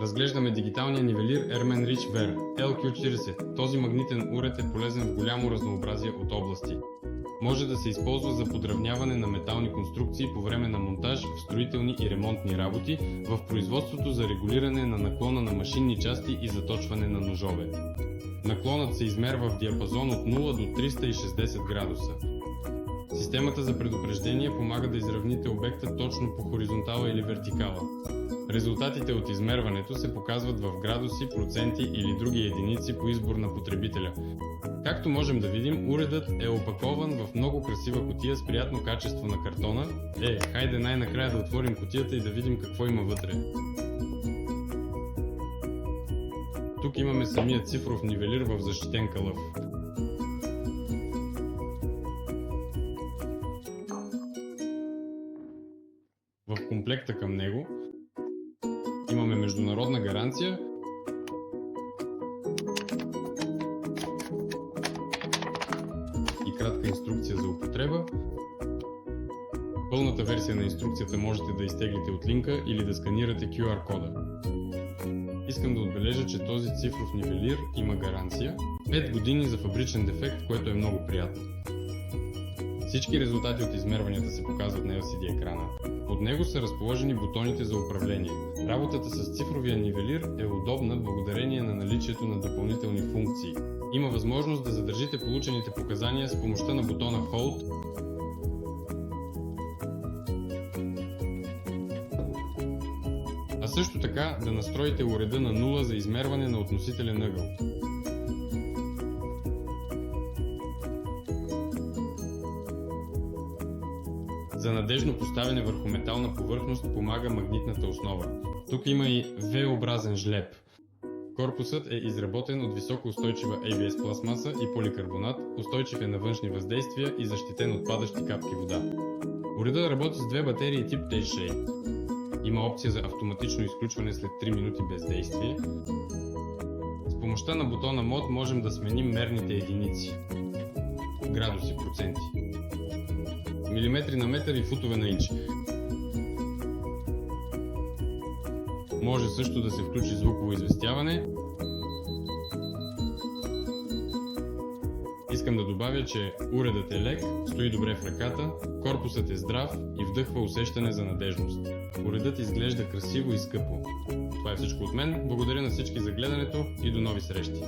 Разглеждаме дигиталния нивелир Ermen Rich Ver LQ40. Този магнитен уред е полезен в голямо разнообразие от области. Може да се използва за подравняване на метални конструкции по време на монтаж в строителни и ремонтни работи, в производството за регулиране на наклона на машинни части и заточване на ножове. Наклонът се измерва в диапазон от 0 до 360 градуса. Системата за предупреждение помага да изравните обекта точно по хоризонтала или вертикала. Резултатите от измерването се показват в градуси, проценти или други единици по избор на потребителя. Както можем да видим, уредът е опакован в много красива кутия с приятно качество на картона. Хайде най-накрая да отворим кутията и да видим какво има вътре. Тук имаме самия цифров нивелир в защитен калъф. В комплекта към него имаме международна гаранция и кратка инструкция за употреба. Пълната версия на инструкцията можете да изтеглите от линка или да сканирате QR кода. Искам да отбележа, че този цифров нивелир има гаранция 5 години за фабричен дефект, което е много приятно. Всички резултати от измерванията се показват на LCD екрана. Под него са разположени бутоните за управление. Работата с цифровия нивелир е удобна благодарение на наличието на допълнителни функции. Има възможност да задържите получените показания с помощта на бутона Hold, а също така да настроите уреда на 0 за измерване на относителен ъгъл. За надеждно поставяне върху метална повърхност помага магнитната основа. Тук има и V-образен жлеб. Корпусът е изработен от високоустойчива ABS пластмаса и поликарбонат, устойчив е на външни въздействия и защитен от падащи капки вода. Уредът работи с две батерии тип T-Shape. Има опция за автоматично изключване след 3 минути бездействие. С помощта на бутона Mod можем да сменим мерните единици, градуси, проценти, милиметри на метър и футове на инч. Може също да се включи звуково известяване. Искам да добавя, че уредът е лек, стои добре в ръката, корпусът е здрав и вдъхва усещане за надежност. Уредът изглежда красиво и скъпо. Това е всичко от мен. Благодаря на всички за гледането и до нови срещи!